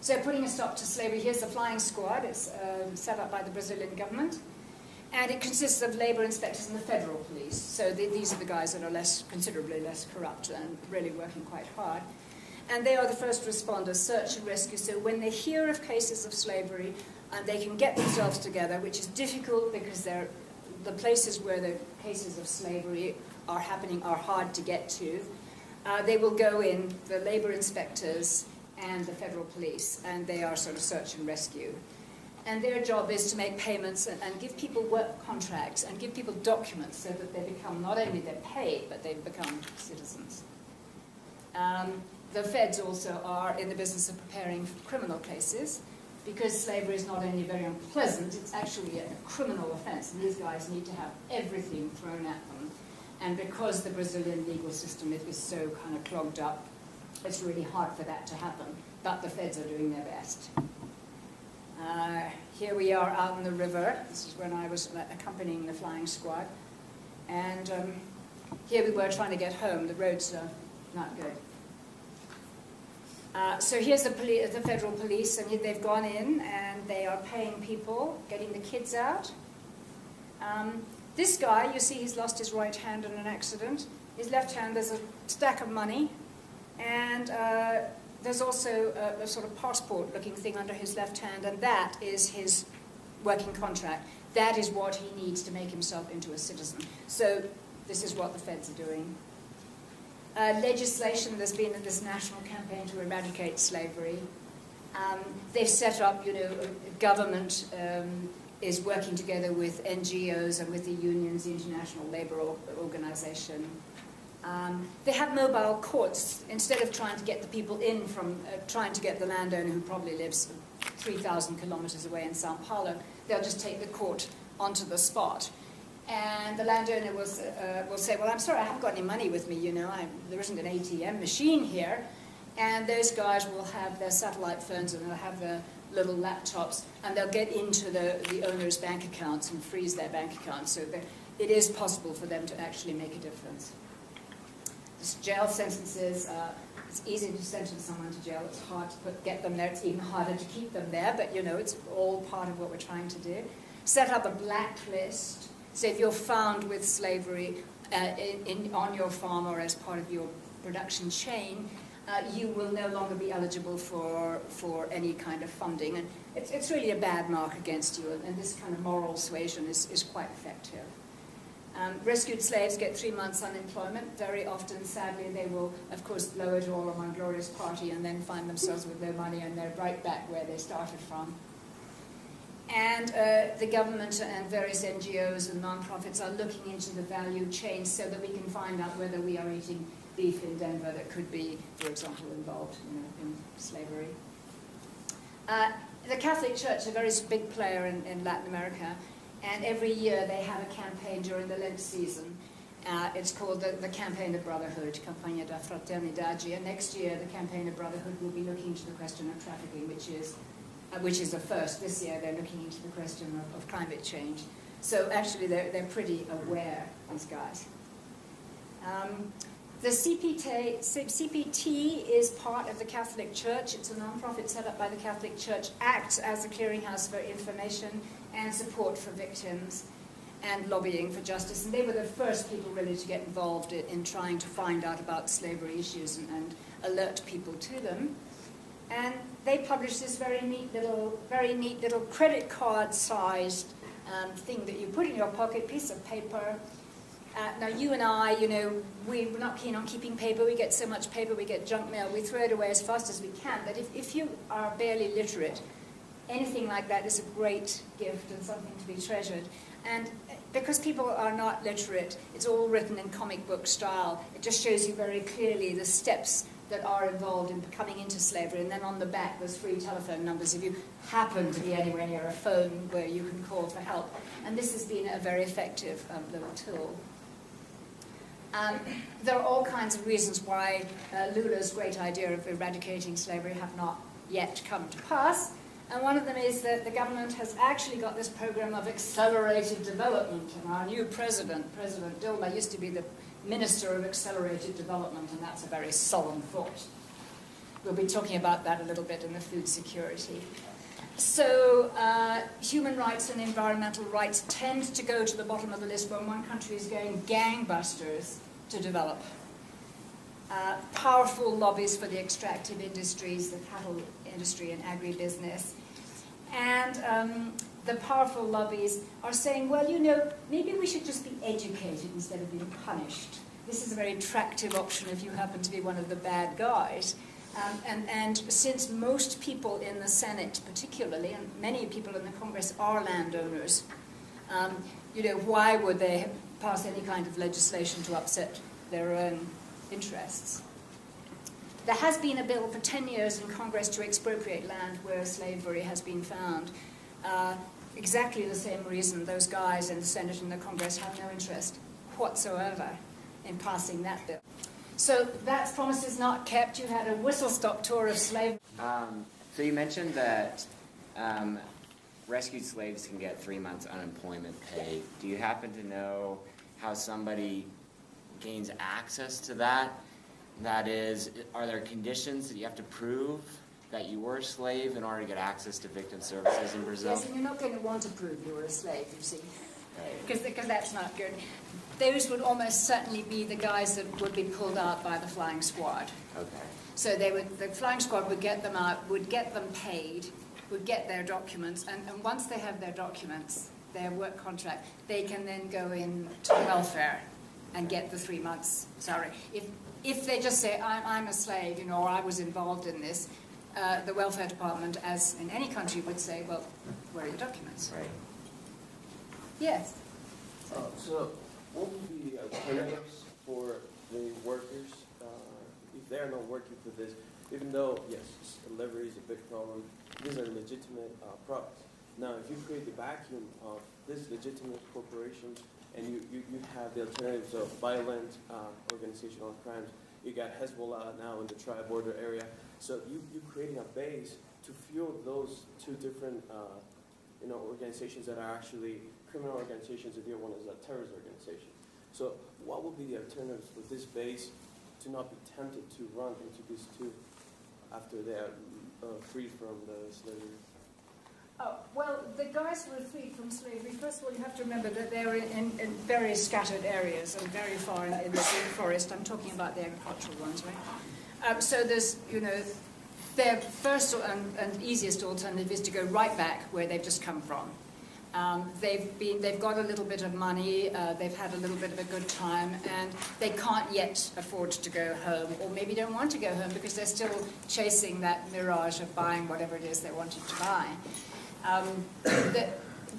So putting a stop to slavery, here's the flying squad. It's set up by the Brazilian government. And it consists of labor inspectors and the federal police. So these are the guys that are considerably less corrupt and really working quite hard. And they are the first responders, search and rescue. So when they hear of cases of slavery, and they can get themselves together, which is difficult because the places where the cases of slavery are happening are hard to get to. They will go in, the labor inspectors and the federal police, and they are sort of search and rescue. And their job is to make payments and give people work contracts and give people documents so that they become, not only they're paid, but they become citizens. The feds also are in the business of preparing criminal cases, because slavery is not only very unpleasant, it's actually a criminal offense. And these guys need to have everything thrown at them. And because the Brazilian legal system is so kind of clogged up, it's really hard for that to happen. But the feds are doing their best. Here we are out on the river. This is when I was accompanying the flying squad. And here we were trying to get home. The roads are not good. So here's the federal police, and they've gone in and they are paying people, getting the kids out. This guy, you see he's lost his right hand in an accident. His left hand, there's a stack of money, and there's also a sort of passport-looking thing under his left hand, and that is his working contract. That is what he needs to make himself into a citizen. So this is what the feds are doing. Legislation, there's been this national campaign to eradicate slavery. They've set up, government is working together with NGOs and with the unions, the International Labour Organization. They have mobile courts. Instead of trying to get the people in from, trying to get the landowner who probably lives 3,000 kilometers away in Sao Paulo, they'll just take the court onto the spot. And the landowner will say, well, I'm sorry, I haven't got any money with me, there isn't an ATM machine here. And those guys will have their satellite phones and they'll have their little laptops, and they'll get into the owner's bank accounts and freeze their bank accounts, so that it is possible for them to actually make a difference. This jail sentences, it's easy to sentence someone to jail, it's hard to get them there, it's even harder to keep them there, but it's all part of what we're trying to do. Set up a blacklist. So if you're found with slavery on your farm or as part of your production chain, you will no longer be eligible for any kind of funding. And it's really a bad mark against you, and this kind of moral suasion is quite effective. Rescued slaves get 3 months unemployment. Very often, sadly, they will, of course, blow it all on one glorious party and then find themselves with no money, and they're right back where they started from. And the government and various NGOs and non-profits are looking into the value chain so that we can find out whether we are eating beef in Denver that could be, for example, involved in slavery. The Catholic Church is a very big player in Latin America, and every year they have a campaign during the Lent season. It's called the Campaign of Brotherhood, Campaña da Fraternidade, and next year the Campaign of Brotherhood will be looking into the question of trafficking, which is a first. This year they're looking into the question of climate change. So actually they're pretty aware, these guys. The CPT is part of the Catholic Church. It's a non-profit set up by the Catholic Church, acts as a clearinghouse for information and support for victims and lobbying for justice. And they were the first people really to get involved in trying to find out about slavery issues and alert people to them. And they published this very neat little credit card-sized thing that you put in your pocket, piece of paper. Now, you and I, we're not keen on keeping paper. We get so much paper, we get junk mail. We throw it away as fast as we can. But if you are barely literate, anything like that is a great gift and something to be treasured. And because people are not literate, it's all written in comic book style. It just shows you very clearly the steps that are involved in coming into slavery. And then on the back, there's free telephone numbers if you happen to be anywhere near a phone where you can call for help. And this has been a very effective little tool. There are all kinds of reasons why Lula's great idea of eradicating slavery have not yet come to pass. And one of them is that the government has actually got this program of accelerated development. And our new president, President Dilma, used to be the Minister of Accelerated Development, and that's a very solemn thought. we'll be talking about that a little bit in the food security. So human rights and environmental rights tend to go to the bottom of the list when one country is going gangbusters to develop. Powerful lobbies for the extractive industries, the cattle industry and agribusiness. And the powerful lobbies are saying, well, you know, maybe we should just be educated instead of being punished. This is a very attractive option if you happen to be one of the bad guys. And since most people in the Senate particularly, and many people in the Congress are landowners, you know, why would they pass any kind of legislation to upset their own interests? There has been a bill for 10 years in Congress to expropriate land where slavery has been found. Exactly the same reason those guys in the Senate and the Congress have no interest whatsoever in passing that bill. So that promise is not kept. You had a whistle-stop tour of slavery. So you mentioned that rescued slaves can get 3 months unemployment pay. Do you happen to know how somebody gains access to that? That is, are there conditions that you have to prove that you were a slave in order to get access to victim services in Brazil? Yes, and you're not going to want to prove you were a slave, you see, because that's not good. Those would almost certainly be the guys that would be pulled out by the flying squad. Okay. So the flying squad would get them out, would get them paid, would get their documents, and once they have their documents, their work contract, they can then go in to welfare and get the 3 months salary. If they just say, I'm a slave, you know, or I was involved in this, the welfare department, as in any country, would say, well, where are your documents? Right. Yes. So what would be the alternatives for the workers if they're not working for this? Even though, yes, slavery is a big problem, these are legitimate products. Now, if you create the vacuum of these legitimate corporations and you have the alternatives of violent organizational crimes, you got Hezbollah now in the tri-border area. So you're creating a base to fuel those two different organizations that are actually criminal organizations, and the other one is a terrorist organization. So what would be the alternatives for this base to not be tempted to run into these two after they are freed from the slavery? Oh, well, the guys who were freed from slavery, first of all, you have to remember that they were in very scattered areas and very far in the forest. I'm talking about the agricultural ones, right? So there's, you know, their first and easiest alternative is to go right back where they've just come from. They've got a little bit of money, they've had a little bit of a good time, and they can't yet afford to go home, or maybe don't want to go home because they're still chasing that mirage of buying whatever it is they wanted to buy.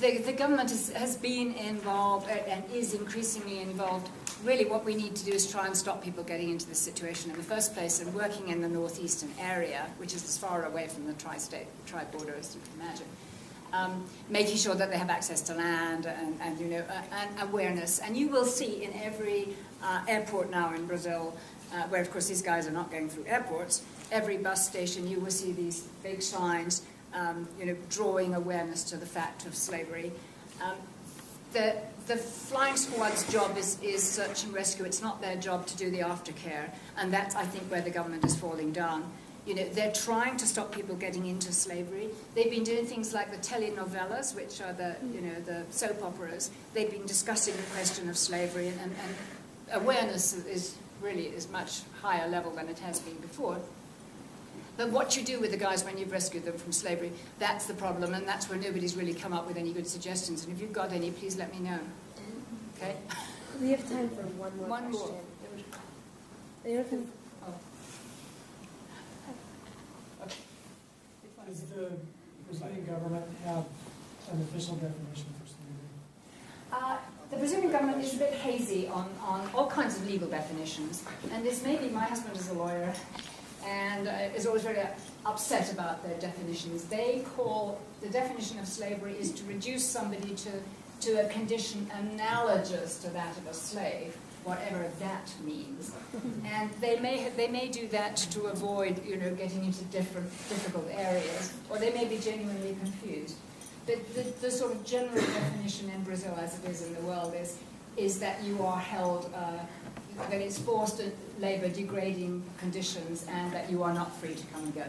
The government has been involved and is increasingly involved. Really what we need to do is try and stop people getting into this situation in the first place, and working in the northeastern area, which is as far away from the tri-border as you can imagine. Making sure that they have access to land and you know, and awareness. And you will see in every airport now in Brazil, where of course these guys are not going through airports, every bus station you will see these big signs, you know, drawing awareness to the fact of slavery. The flying squad's job is search and rescue. It's not their job to do the aftercare, and that's, I think, where the government is falling down. You know, they're trying to stop people getting into slavery. They've been doing things like the telenovelas, which are the, you know, the soap operas. They've been discussing the question of slavery, and awareness is much higher level than it has been before. But what you do with the guys when you've rescued them from slavery, that's the problem, and that's where nobody's really come up with any good suggestions. And if you've got any, please let me know. Okay? We have time for one more question. More. Oh. Okay. Does the Brazilian government have an official definition for slavery? The Brazilian government is a bit hazy on all kinds of legal definitions. And this may be, my husband is a lawyer, and is always very upset about their definitions. They call, the definition of slavery is to reduce somebody to a condition analogous to that of a slave, whatever that means. And they may do that to avoid, you know, getting into difficult areas, or they may be genuinely confused. But the sort of general definition in Brazil, as it is in the world, is that you are held, that it's forced labor degrading conditions and that you are not free to come and go.